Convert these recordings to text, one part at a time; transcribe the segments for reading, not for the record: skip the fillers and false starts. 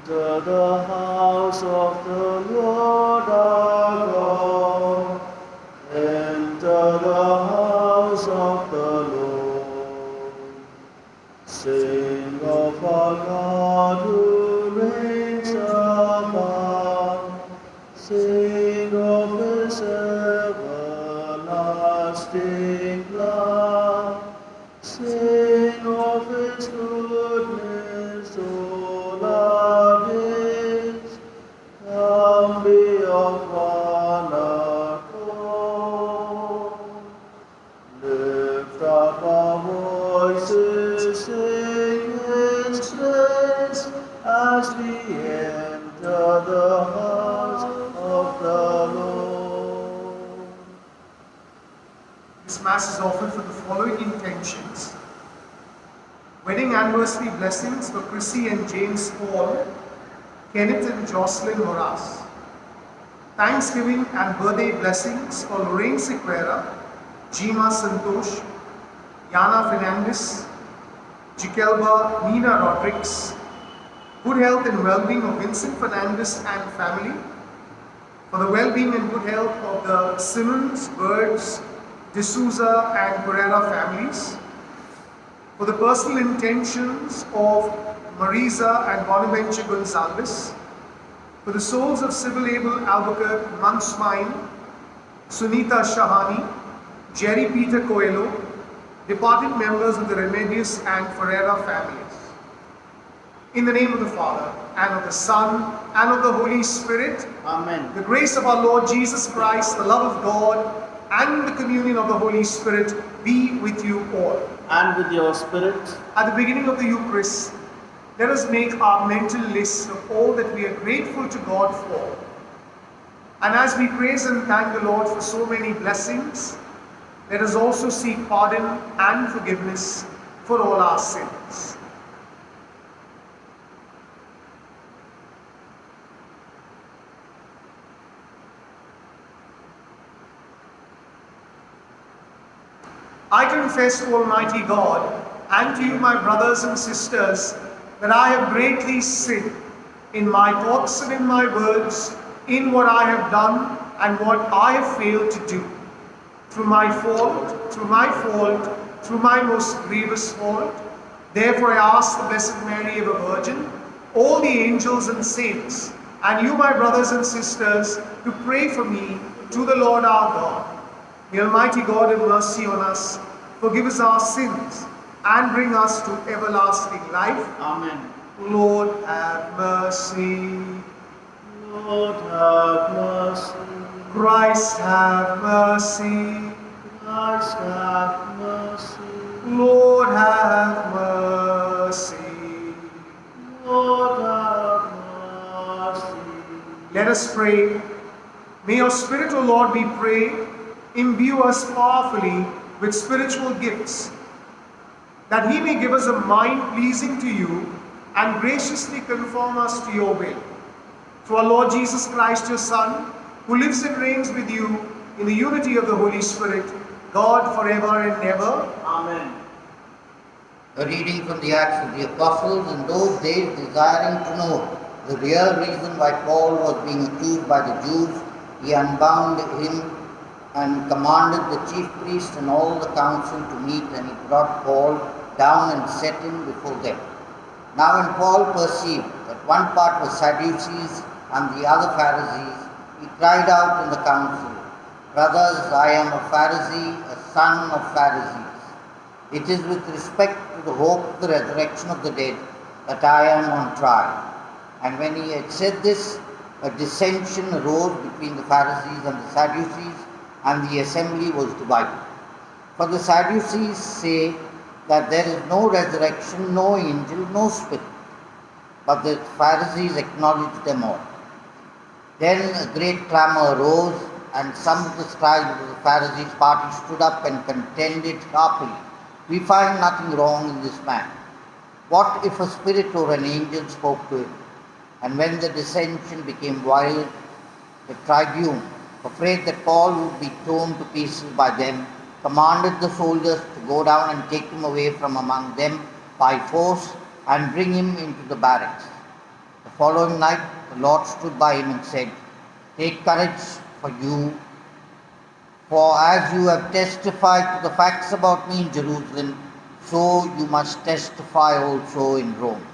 Enter the house of the Lord our God. Enter the house of the Lord. Sing of our God who reigns above. Sing of his everlasting love. Sing of his goodness, all of his. Come be of one accord. Lift up our voices, sing his praise as we enter the house of the Lord. This Mass is offered for the following intentions. Wedding anniversary blessings for Chrissy and James Paul, Kenneth and Jocelyn Moras. Thanksgiving and birthday blessings for Lorraine Sequeira, Jima Santosh, Yana Fernandez, Jikelba Nina Rodriguez. Good health and well-being of Vincent Fernandez and family. For the well-being and good health of the Simmons, Birds, D'Souza and Pereira families. For the personal intentions of Marisa and Bonaventure Gonzalez. For the souls of Sybil Abel Albuquerque Mansmine, Sunita Shahani, Jerry Peter Coelho, departed members of the Remedios and Ferreira families. In the name of the Father, and of the Son, and of the Holy Spirit. Amen. The grace of our Lord Jesus Christ, the love of God, and the communion of the Holy Spirit be with you all. And with your spirit. At the beginning of the Eucharist, let us make our mental list of all that we are grateful to God for. And as we praise and thank the Lord for so many blessings, let us also seek pardon and forgiveness for all our sins. I confess to Almighty God and to you, my brothers and sisters, that I have greatly sinned in my thoughts and in my words, in what I have done and what I have failed to do. Through my fault, through my most grievous fault. Therefore I ask the Blessed Mary, ever Virgin, all the angels and saints, and you, my brothers and sisters, to pray for me to the Lord our God. May Almighty God have mercy on us, forgive us our sins, and bring us to everlasting life. Amen. Lord, have mercy. Lord, have mercy. Christ, have mercy. Christ, have mercy. Lord, have mercy. Lord, have mercy. Let us pray. May your Spirit, O Lord, we pray, imbue us powerfully with spiritual gifts, that he may give us a mind pleasing to you and graciously conform us to your will. Through our Lord Jesus Christ, your Son, who lives and reigns with you in the unity of the Holy Spirit, God forever and ever. Amen. A reading from the Acts of the Apostles. In those days, desiring to know the real reason why Paul was being accused by the Jews, he unbound him and commanded the chief priest and all the council to meet, and he brought Paul down and set him before them. Now when Paul perceived that one part was Sadducees and the other Pharisees, he cried out in the council, "Brothers, I am a Pharisee, a son of Pharisees. It is with respect to the hope of the resurrection of the dead that I am on trial." And when he had said this, a dissension arose between the Pharisees and the Sadducees, and the assembly was divided. For the Sadducees say that there is no resurrection, no angel, no spirit. But the Pharisees acknowledged them all. Then a great clamor arose, and some of the scribes of the Pharisees' party stood up and contended sharply, "We find nothing wrong in this man. What if a spirit or an angel spoke to him?" And when the dissension became violent, the tribune, afraid that Paul would be torn to pieces by them, commanded the soldiers to go down and take him away from among them by force and bring him into the barracks. The following night, the Lord stood by him and said, "Take courage, for as you have testified to the facts about me in Jerusalem, so you must testify also in Rome."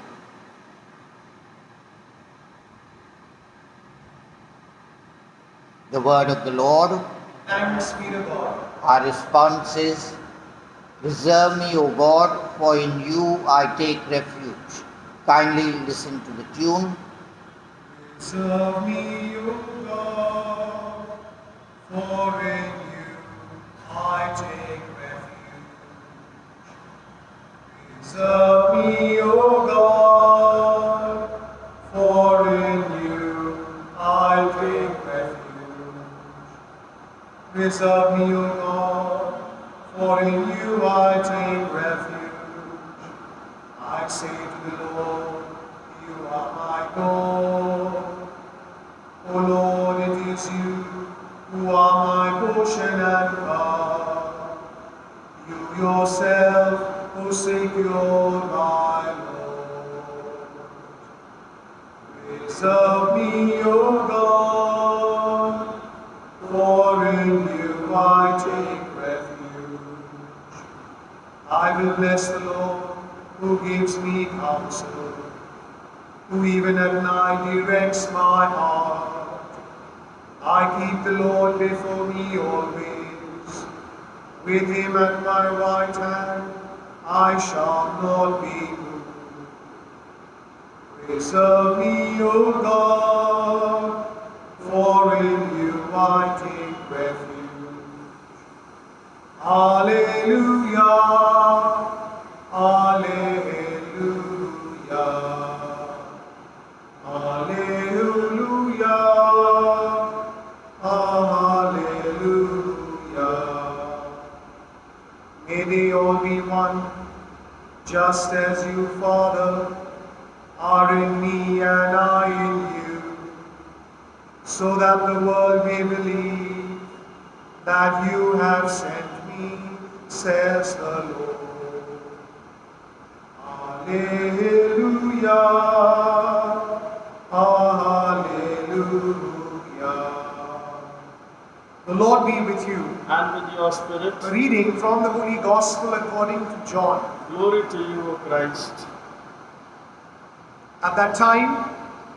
The word of the Lord. Thanks be to God. Our response is, "Preserve me, O God, for in you I take refuge." Kindly listen to the tune. Preserve me, O God, for in you I take refuge. Preserve me, O God, for in you I take refuge. Preserve me, O God, for in you I take refuge. I say to the Lord, you are my God. O Lord, it is you who are my portion and God. You yourself, who secure my Lord. Preserve me, O God, for in you I take refuge. I will bless the Lord, who gives me counsel, who even at night directs my heart. I keep the Lord before me always. With him at my right hand, I shall not be moved. Preserve me, O God, for in you I take refuge. Alleluia, alleluia, alleluia, alleluia. May they all be one, just as you, Father, are in me and I in you, so that the world may believe that you have sent me, says the Lord. Alleluia, alleluia. The Lord be with you. And with your spirit. A reading from the Holy Gospel according to John. Glory to you, O Christ. At that time,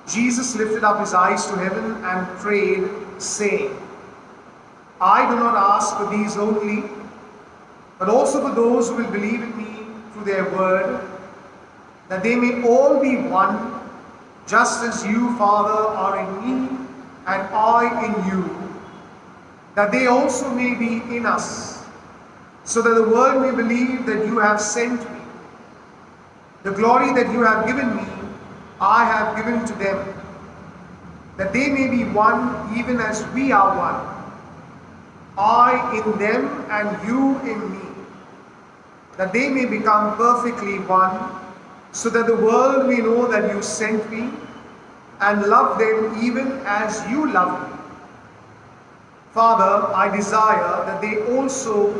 Jesus lifted up his eyes to heaven and prayed, saying, I do not ask for these only, but also for those who will believe in me through their word, that they may all be one, just as you, Father, are in me and I in you, that they also may be in us, so that the world may believe that you have sent me. The glory that you have given me, I have given to them, that they may be one even as we are one, I in them and you in me, that they may become perfectly one, so that the world may know that you sent me and love them even as you love me. Father, I desire that they also,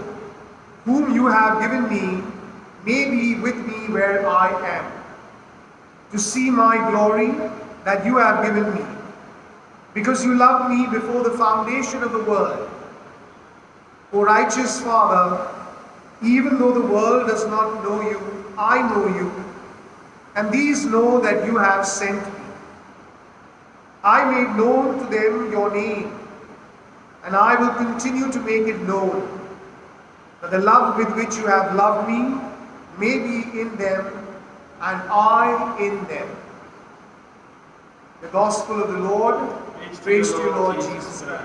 whom you have given me, may be with me where I am, to see my glory that you have given me, because you loved me before the foundation of the world. O righteous Father, even though the world does not know you, I know you, and these know that you have sent me. I made known to them your name, and I will continue to make it known, that the love with which you have loved me may be in them, and I in them. The Gospel of the Lord. Praise to you, Lord Jesus Christ.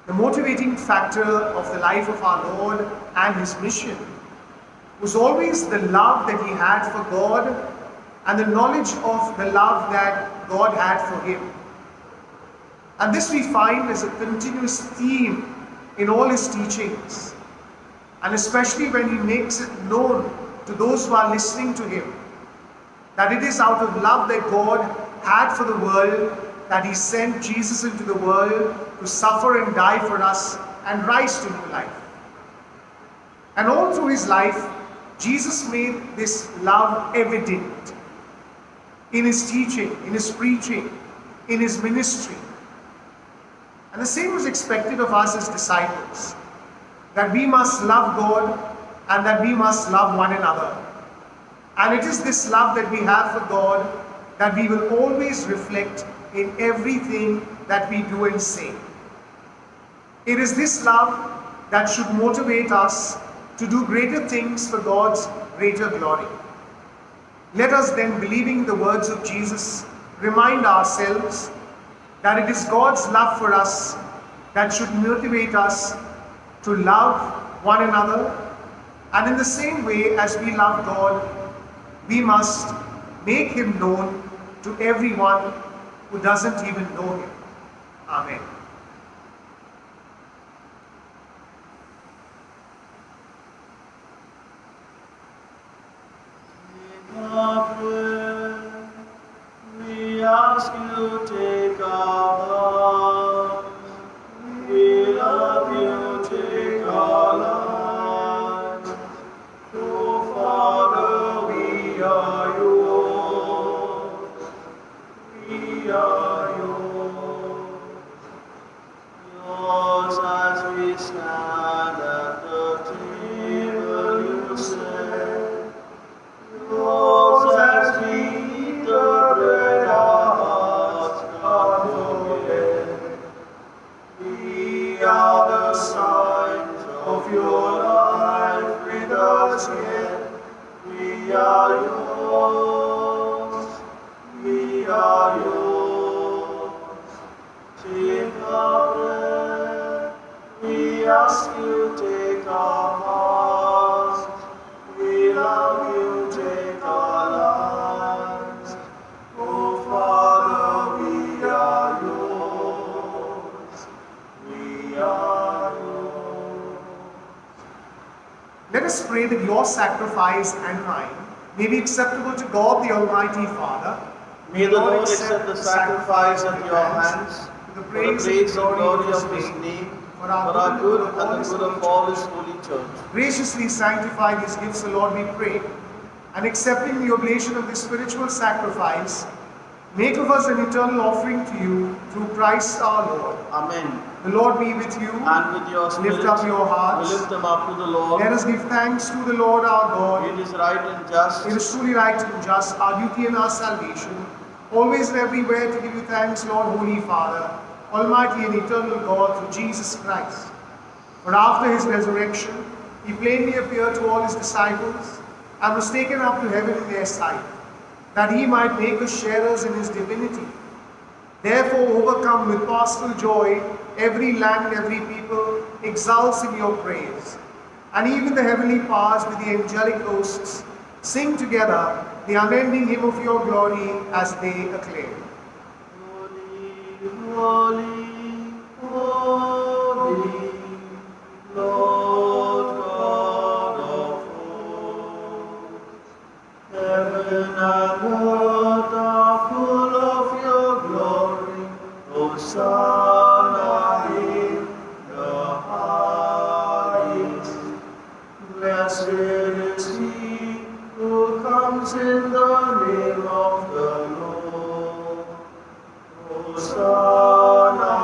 The motivating factor of the life of our Lord and his mission was always the love that he had for God and the knowledge of the love that God had for him. And this we find as a continuous theme in all his teachings, and especially when he makes it known to those who are listening to him, that it is out of love that God had for the world that he sent Jesus into the world to suffer and die for us and rise to new life. And all through his life, Jesus made this love evident. in his teaching, in his preaching, in his ministry. And the same is expected of us as disciples, that we must love God and that we must love one another. And it is this love that we have for God that we will always reflect in everything that we do and say. It is this love that should motivate us to do greater things for God's greater glory. Let us then, believing the words of Jesus, remind ourselves that it is God's love for us that should motivate us to love one another. And in the same way as we love God, we must make Him known to everyone who doesn't even know Him. Amen. We ask you, take our hearts. We love you, take our lives. Oh, Father, we are yours. We are yours. Yours as we stand at the table, you said. Yours as we eat the bread, our hearts can't forget. We are the signs of your life with us yet. We are yours. We are yours. Take our bread. We ask you, take our hearts. We love you, take our lives. Oh, Father, we are yours. We are yours. Let us pray that your sacrifice and mine may be acceptable to God the Almighty Father. May the Lord accept the sacrifice at your hands to the for the praise and glory of His name, for our good and the good of all His holy church. Graciously sanctify these gifts, O Lord, we pray, and accepting the oblation of this spiritual sacrifice, make of us an eternal offering to you through Christ our Lord. Amen. The Lord be with you. And with your spirit, Lift up your hearts. we lift them up to the Lord. Let us give thanks to the Lord our God. It is right and just. It is truly right and just, our duty and our salvation, always and everywhere to give you thanks, Lord, Holy Father, Almighty and eternal God, through Jesus Christ. For after His resurrection, He plainly appeared to all His disciples and was taken up to heaven in their sight, that He might make us sharers in His divinity. Therefore, overcome with paschal joy, every land, every people exults in your praise. And even the heavenly powers with the angelic hosts sing together the unending hymn of your glory as they acclaim. Holy, holy, Lord God of hosts. Heaven and earth are full of your glory. Hosanna in the highest. Blessed is he who comes in the name of the Lord. Hosanna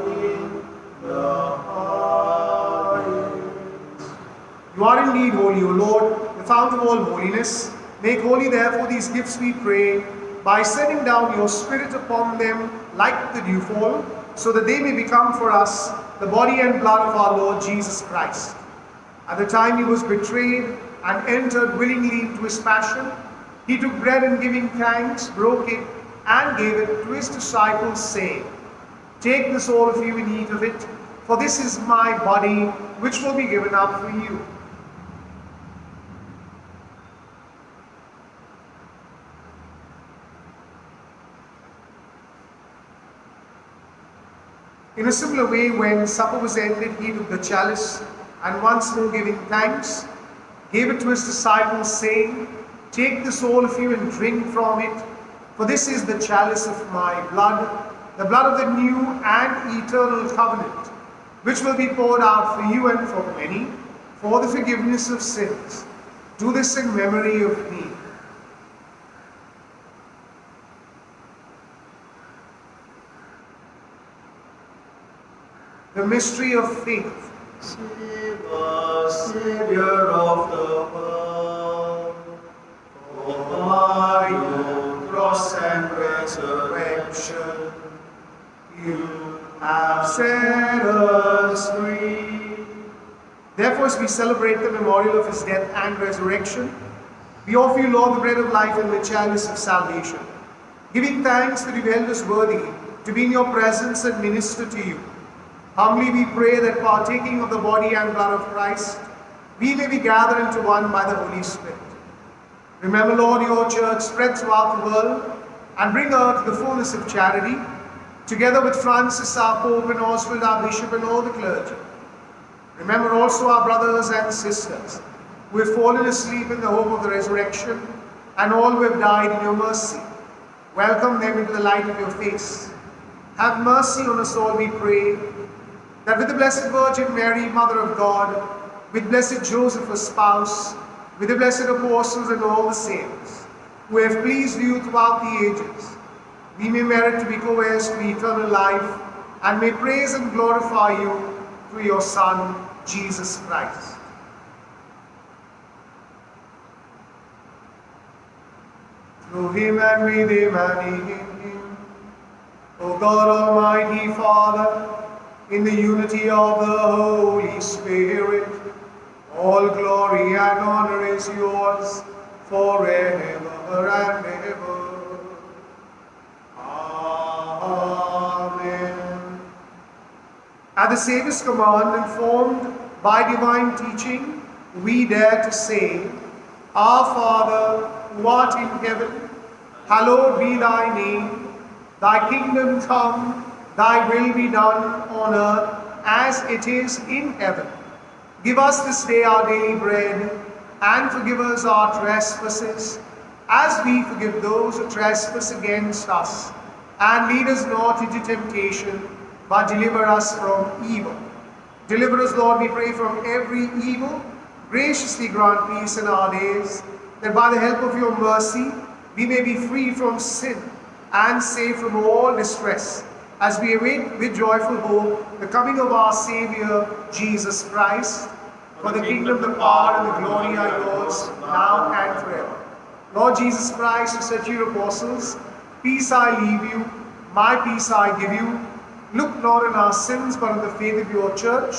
in the highest. You are indeed holy, O Lord, the fount of all holiness. Make holy therefore these gifts, we pray, by sending down your Spirit upon them like the dewfall, so that they may become for us the body and blood of our Lord Jesus Christ. At the time He was betrayed and entered willingly into His passion, He took bread and giving thanks, broke it, and gave it to His disciples, saying, "Take this, all of you, and eat of it, for this is my body, which will be given up for you." In a similar way, when supper was ended, He took the chalice, and once more giving thanks, gave it to His disciples, saying, "Take this, all of you, and drink from it, for this is the chalice of my blood, the blood of the new and eternal covenant, which will be poured out for you and for many, for the forgiveness of sins. Do this in memory of me." The mystery of faith. Save us, Savior of the world. For by your cross and resurrection, you have set us free. Therefore, as we celebrate the memorial of his death and resurrection, we offer you, Lord, the bread of life and the chalice of salvation, giving thanks that you've held us worthy to be in your presence and minister to you. Humbly we pray that partaking of the body and blood of Christ, we may be gathered into one by the Holy Spirit. Remember, Lord, your church spread throughout the world and bring her to the fullness of charity, together with Francis our Pope and Oswald our Bishop and all the clergy. Remember also our brothers and sisters who have fallen asleep in the hope of the resurrection, and all who have died in your mercy. Welcome them into the light of your face. Have mercy on us all, we pray, that with the Blessed Virgin Mary, Mother of God, with blessed Joseph, her spouse, with the blessed apostles and all the saints, who have pleased you throughout the ages, we may merit to be co-heirs to eternal life, and may praise and glorify you through your Son, Jesus Christ. Through him and with him and in him, O God Almighty Father, in the unity of the Holy Spirit, all glory and honor is yours forever and ever. Amen. At the Saviour's command, informed by divine teaching, we dare to say, Our Father, who art in heaven, hallowed be thy name. Thy kingdom come, thy will be done on earth as it is in heaven. Give us this day our daily bread, and forgive us our trespasses, as we forgive those who trespass against us. And lead us not into temptation, but deliver us from evil. Deliver us, Lord, we pray, from every evil. Graciously grant peace in our days, that by the help of your mercy we may be free from sin and safe from all distress, as we await with joyful hope the coming of our Saviour, Jesus Christ. For the kingdom, the power, and the glory are yours, now and forever. Lord Jesus Christ, who said to your apostles, Peace I leave you, my peace I give you. Look not on our sins, but on the faith of your church,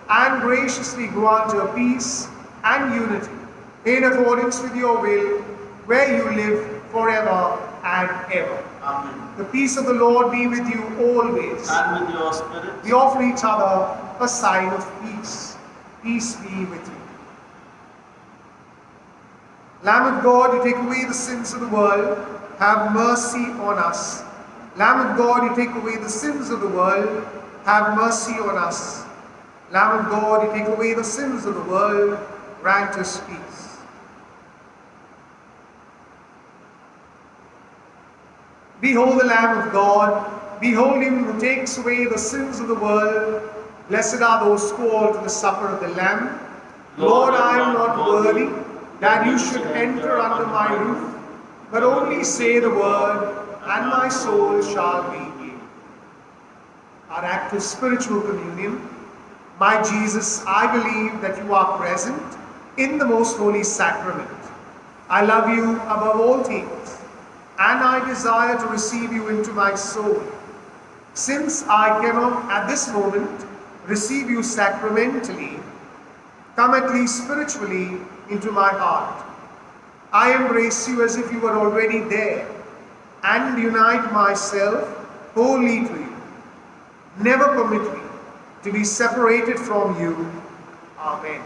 and graciously grant her peace and unity, in accordance with your will, where you live forever and ever. Amen. The peace of the Lord be with you always. And with your spirit. We offer each other a sign of peace. Peace be with you. Lamb of God, you take away the sins of the world, have mercy on us. Lamb of God, you take away the sins of the world, have mercy on us. Lamb of God, you take away the sins of the world, grant us peace. Behold the Lamb of God, behold him who takes away the sins of the world. Blessed are those called to the supper of the Lamb. Lord, I am not worthy that you should enter under my roof, but only say the word, and my soul shall be healed. Our act of spiritual communion. My Jesus, I believe that you are present in the most holy sacrament. I love you above all things, and I desire to receive you into my soul. Since I cannot at this moment receive you sacramentally, come at least spiritually into my heart. I embrace you as if you were already there, and unite myself wholly to you. Never permit me to be separated from you. Amen.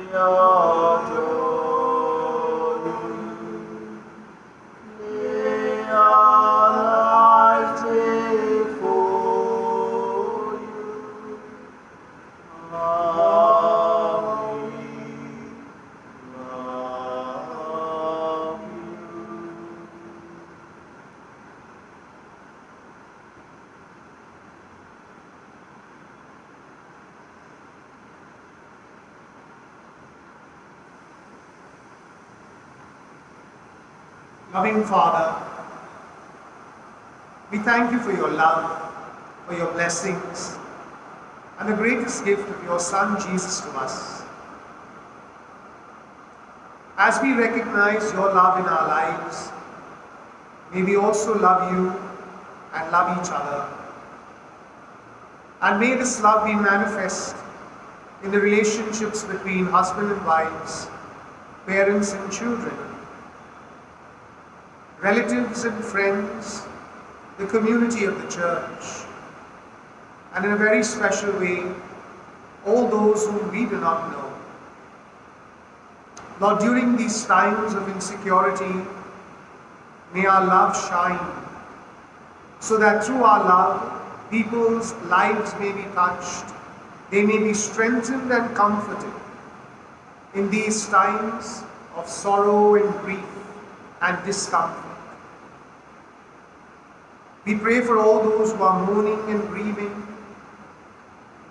adore you. Lay our lives before you. Love we love you. Loving Father, we thank you for your love, for your blessings, and the greatest gift of your Son Jesus to us. As we recognize your love in our lives, may we also love you and love each other. And may this love be manifest in the relationships between husband and wives, parents and children, relatives and friends, the community of the church, and in a very special way, all those whom we do not know. Lord, during these times of insecurity, may our love shine, so that through our love, people's lives may be touched, they may be strengthened and comforted in these times of sorrow and grief and discomfort. We pray for all those who are mourning and grieving.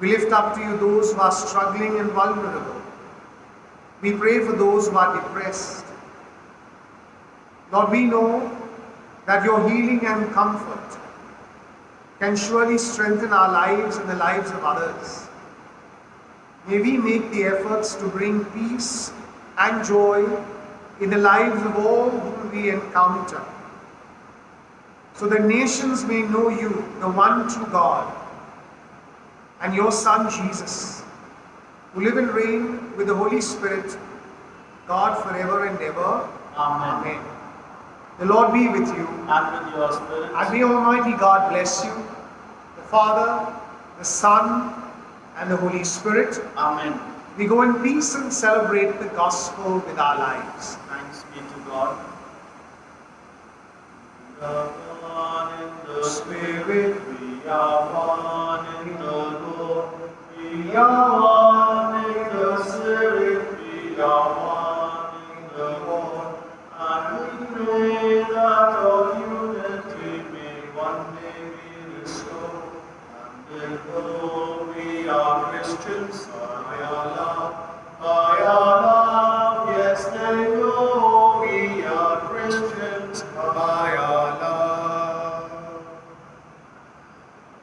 We lift up to you those who are struggling and vulnerable. We pray for those who are depressed. Lord, we know that your healing and comfort can surely strengthen our lives and the lives of others. May we make the efforts to bring peace and joy in the lives of all whom we encounter, so that nations may know you, the one true God, and your Son Jesus, who live and reign with the Holy Spirit, God forever and ever. Amen. Amen. The Lord be with you. And with your spirit. And may Almighty God bless you, the Father, the Son, and the Holy Spirit. Amen. We go in peace and celebrate the gospel with our lives. Thanks be to God. The one in the Spirit.